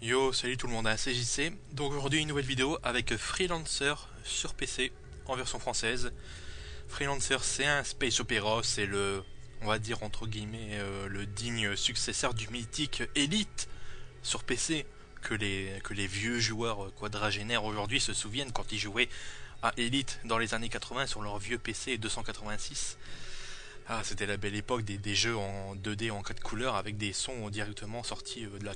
Yo, salut tout le monde, c'est JC. Donc aujourd'hui une nouvelle vidéo avec Freelancer sur PC en version française. Freelancer, c'est un space opera, c'est le, on va dire entre guillemets, le digne successeur du mythique Elite sur PC que les vieux joueurs quadragénaires aujourd'hui se souviennent quand ils jouaient à Elite dans les années 80 sur leur vieux PC 286. Ah, c'était la belle époque des jeux en 2D en 4 couleurs avec des sons directement sortis de la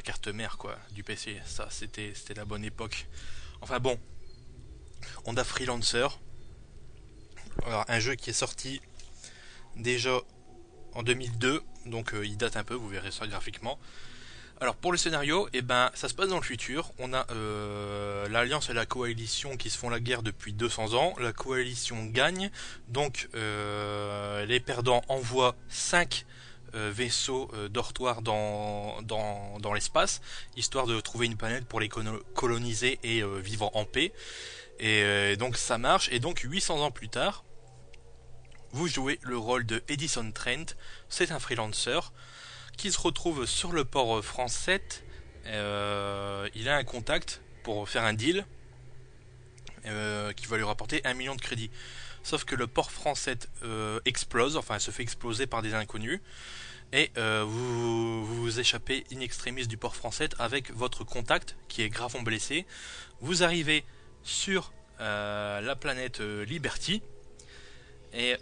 carte mère quoi, du PC. Ça, c'était la bonne époque. Enfin bon, on a Freelancer. Alors, un jeu qui est sorti déjà en 2002, donc il date un peu, vous verrez ça graphiquement. Alors pour le scénario, eh ben, ça se passe dans le futur. On a l'Alliance et la Coalition qui se font la guerre depuis 200 ans. La Coalition gagne, donc les perdants envoient 5 vaisseaux dortoirs dans l'espace, histoire de trouver une planète pour les coloniser et vivre en paix. Et donc ça marche, et donc 800 ans plus tard, vous jouez le rôle de Edison Trent, c'est un freelancer qui se retrouve sur le port France 7. Il a un contact pour faire un deal qui va lui rapporter 1 million de crédits. Sauf que le port France 7 explose, enfin se fait exploser par des inconnus, et vous échappez in extremis du port France 7 avec votre contact qui est gravement blessé. Vous arrivez sur la planète Liberty, et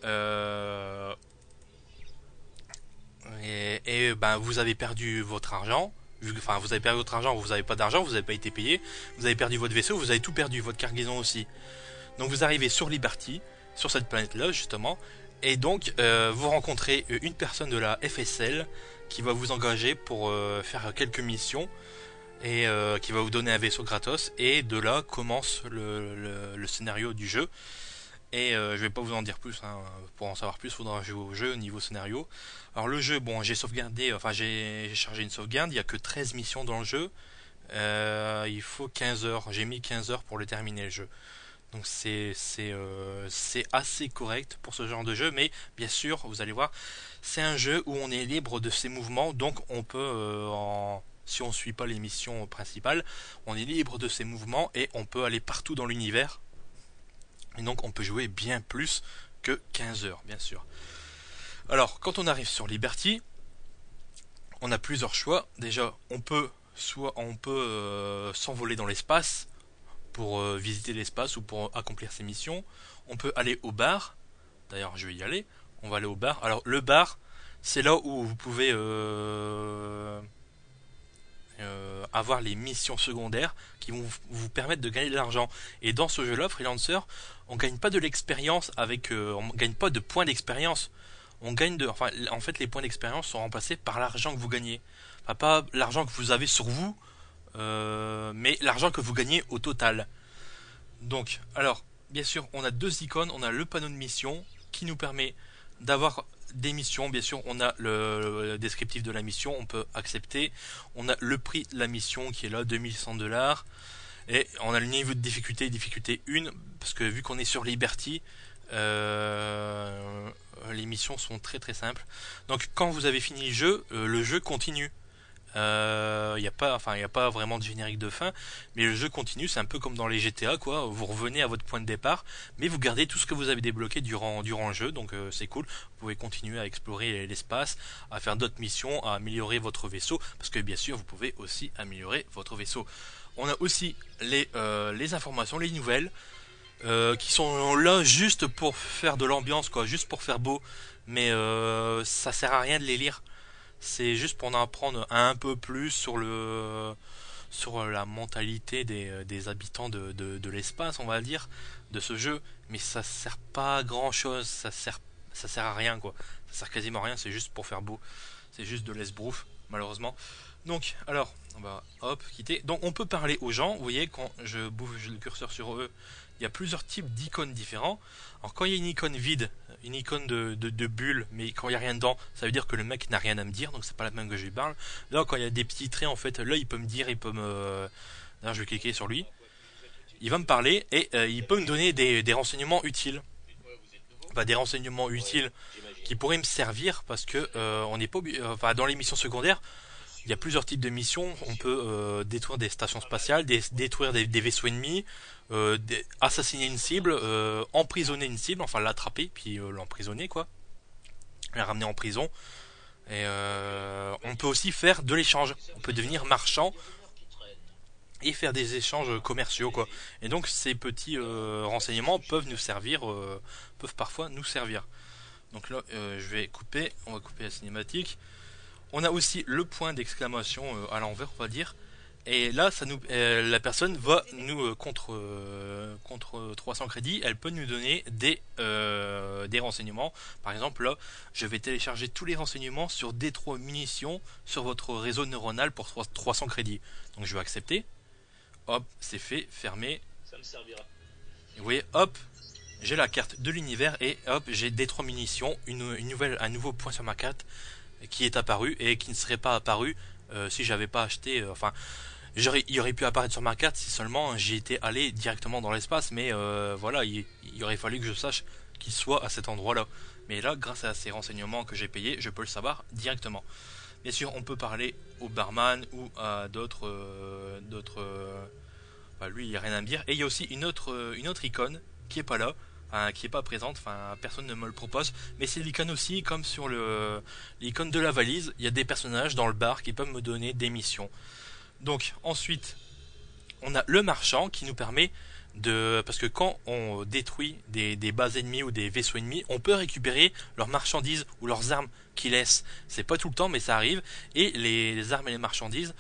ben, vous avez perdu votre argent. Enfin, vous avez perdu votre argent, vous n'avez pas d'argent, vous n'avez pas été payé, vous avez perdu votre vaisseau, vous avez tout perdu, votre cargaison aussi. Donc vous arrivez sur Liberty, sur cette planète-là justement, et donc vous rencontrez une personne de la FSL qui va vous engager pour faire quelques missions et qui va vous donner un vaisseau gratos. Et de là commence le scénario du jeu. Et je vais pas vous en dire plus, hein. Pour en savoir plus, il faudra jouer au jeu au niveau scénario. Alors le jeu, bon, j'ai sauvegardé, enfin j'ai chargé une sauvegarde, il y a que 13 missions dans le jeu. Il faut 15 heures, j'ai mis 15 heures pour le terminer le jeu. Donc c'est assez correct pour ce genre de jeu, mais bien sûr, vous allez voir, c'est un jeu où on est libre de ses mouvements, donc on peut, si on suit pas les missions principales, on est libre de ses mouvements et on peut aller partout dans l'univers. Et donc on peut jouer bien plus que 15 heures, bien sûr. Alors, quand on arrive sur Liberty, on a plusieurs choix. Déjà, on peut s'envoler dans l'espace pour visiter l'espace ou pour accomplir ses missions. On peut aller au bar. D'ailleurs, je vais y aller. On va aller au bar. Alors, le bar, c'est là où vous pouvez avoir les missions secondaires qui vont vous permettre de gagner de l'argent. Et dans ce jeu-là, Freelancer, on gagne pas de l'expérience on gagne pas de points d'expérience. Enfin, en fait, les points d'expérience sont remplacés par l'argent que vous gagnez. Enfin, pas l'argent que vous avez sur vous, mais l'argent que vous gagnez au total. Donc, alors, bien sûr, on a deux icônes. On a le panneau de mission qui nous permet d'avoir des missions. Bien sûr, on a le descriptif de la mission, on peut accepter. On a le prix de la mission qui est là, 2100 $. Et on a le niveau de difficulté 1, parce que vu qu'on est sur Liberty, les missions sont très très simples. Donc quand vous avez fini le jeu continue. Il n'y a pas vraiment de générique de fin, mais le jeu continue. C'est un peu comme dans les GTA, quoi. Vous revenez à votre point de départ, mais vous gardez tout ce que vous avez débloqué durant le jeu, donc c'est cool. Vous pouvez continuer à explorer l'espace, à faire d'autres missions, à améliorer votre vaisseau, parce que bien sûr, vous pouvez aussi améliorer votre vaisseau. On a aussi les informations, les nouvelles, qui sont là juste pour faire de l'ambiance, quoi, juste pour faire beau, mais ça sert à rien de les lire. C'est juste pour en apprendre un peu plus sur la mentalité des habitants de l'espace, on va dire, de ce jeu. Mais ça sert pas à grand chose, ça sert à rien, quoi. Ça sert quasiment à rien, c'est juste pour faire beau. C'est juste de l'esbrouf, malheureusement. Donc, alors, on va hop, quitter. Donc, on peut parler aux gens. Vous voyez, quand je bouge le curseur sur eux, il y a plusieurs types d'icônes différents. Alors, quand il y a une icône vide, une icône de bulle, mais quand il n'y a rien dedans, ça veut dire que le mec n'a rien à me dire, donc c'est pas la même que je lui parle. Là, quand il y a des petits traits, en fait, là, il peut me dire, il peut me. Là, je vais cliquer sur lui. Il va me parler et il peut me donner des renseignements utiles. Enfin, des renseignements utiles qui pourraient me servir parce que on n'est pas enfin, dans les missions secondaires. il y a plusieurs types de missions. On peut détruire des stations spatiales, détruire des vaisseaux ennemis, assassiner une cible, emprisonner une cible, enfin l'attraper puis l'emprisonner quoi, la ramener en prison. Et on peut aussi faire de l'échange. On peut devenir marchand et faire des échanges commerciaux quoi. Et donc ces petits renseignements peuvent nous servir, peuvent parfois nous servir. Donc là, on va couper la cinématique. On a aussi le point d'exclamation à l'envers, on va dire. Et là, la personne va nous contre 300 crédits, elle peut nous donner des renseignements. Par exemple, là, je vais télécharger tous les renseignements sur D3 munitions sur votre réseau neuronal pour 300 crédits. Donc je vais accepter. Hop, c'est fait, fermé. Ça me servira. Vous voyez, hop, j'ai la carte de l'univers et hop, j'ai D3 munitions, un nouveau point sur ma carte qui est apparu et qui ne serait pas apparu si j'avais pas acheté. Il aurait pu apparaître sur ma carte si seulement j'y étais allé directement dans l'espace, mais voilà, il aurait fallu que je sache qu'il soit à cet endroit-là. Mais là, grâce à ces renseignements que j'ai payés, je peux le savoir directement. Bien sûr, on peut parler au barman ou à d'autres. Lui, il n'y a rien à me dire. Et il y a aussi une autre icône qui est pas là, qui est pas présente. Enfin, personne ne me le propose. Mais c'est l'icône aussi, comme sur l'icône de la valise. Il y a des personnages dans le bar qui peuvent me donner des missions. Donc ensuite, on a le marchand qui nous permet parce que quand on détruit des bases ennemies ou des vaisseaux ennemis, on peut récupérer leurs marchandises ou leurs armes qu'ils laissent. C'est pas tout le temps, mais ça arrive. Et les armes et les marchandises,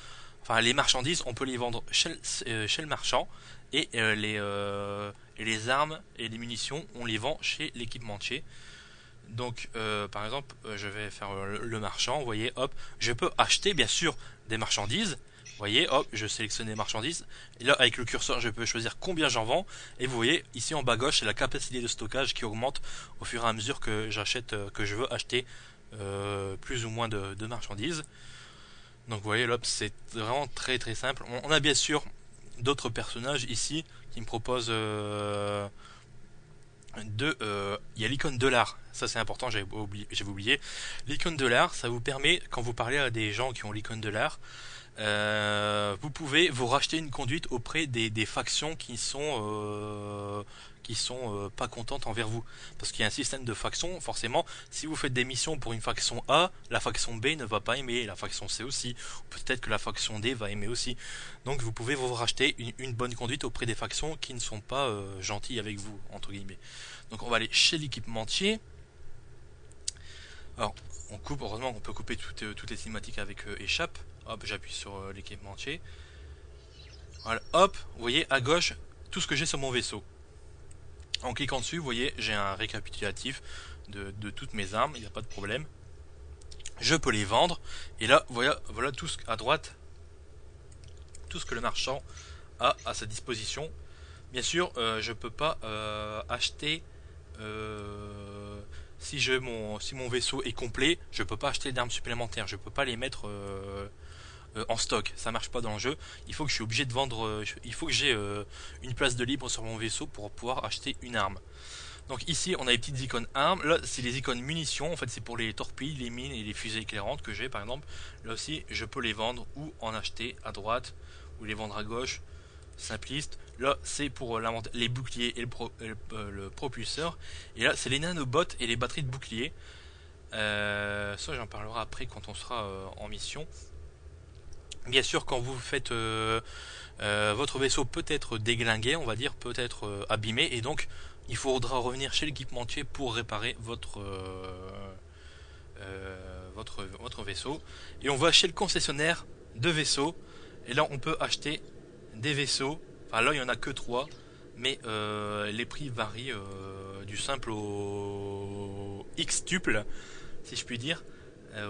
on peut les vendre chez le marchand. Et les armes et les munitions, on les vend chez l'équipementier. Donc, par exemple, je vais faire le marchand. Vous voyez, hop, je peux acheter bien sûr des marchandises. Vous voyez, hop, je sélectionne les marchandises. Et là, avec le curseur, je peux choisir combien j'en vends. Et vous voyez, ici en bas gauche, c'est la capacité de stockage qui augmente au fur et à mesure que que je veux acheter plus ou moins de marchandises. Donc, vous voyez, là, c'est vraiment très très simple. On a bien sûr d'autres personnages ici qui me proposent il y a l'icône $. Ça c'est important, j'avais oublié. L'icône $, ça vous permet, quand vous parlez à des gens qui ont l'icône $, vous pouvez vous racheter une conduite auprès des factions qui sont pas contentes envers vous, parce qu'il y a un système de factions. Forcément, si vous faites des missions pour une faction A, la faction B ne va pas aimer, la faction C aussi, ou peut-être que la faction D va aimer aussi. Donc vous pouvez vous racheter une bonne conduite auprès des factions qui ne sont pas gentilles avec vous, entre guillemets. Donc on va aller chez l'équipementier. Alors on coupe, heureusement qu'on peut couper toutes les cinématiques avec échappe. Hop, j'appuie sur l'équipementier. Voilà, hop, vous voyez à gauche tout ce que j'ai sur mon vaisseau. En cliquant dessus, vous voyez, j'ai un récapitulatif de toutes mes armes, il n'y a pas de problème. Je peux les vendre. Et là, voilà tout à droite, tout ce que le marchand a à sa disposition. Bien sûr, je peux pas acheter... si mon vaisseau est complet, je peux pas acheter d'armes supplémentaires. Je peux pas les mettre en stock. Ça marche pas dans le jeu. Il faut que je suis obligé de vendre. Il faut que j'ai une place de libre sur mon vaisseau pour pouvoir acheter une arme. Donc ici, on a les petites icônes armes. Là, c'est les icônes munitions. En fait, c'est pour les torpilles, les mines et les fusées éclairantes que j'ai, par exemple. Là aussi, je peux les vendre ou en acheter à droite ou les vendre à gauche. Simpliste. Là, c'est pour les boucliers et le propulseur. Et là, c'est les nanobots et les batteries de boucliers. Ça, j'en parlerai après quand on sera en mission. Bien sûr, quand vous faites votre vaisseau peut être déglingué, on va dire, peut être abîmé, et donc il faudra revenir chez l'équipementier pour réparer votre vaisseau. Et on va chez le concessionnaire de vaisseaux, et là on peut acheter des vaisseaux. Enfin là il n'y en a que 3, mais les prix varient du simple au X-tuple, si je puis dire.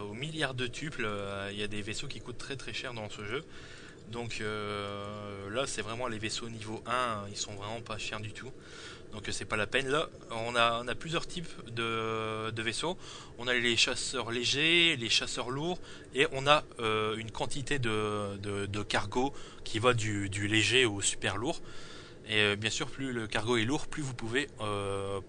Au milliard de tuples, il y a des vaisseaux qui coûtent très très cher dans ce jeu. Donc là c'est vraiment les vaisseaux niveau 1, ils sont vraiment pas chers du tout. Donc c'est pas la peine. Là on a plusieurs types de vaisseaux. On a les chasseurs légers, les chasseurs lourds, et on a une quantité de cargo qui va du léger au super lourd. Et bien sûr plus le cargo est lourd, plus vous pouvez prendre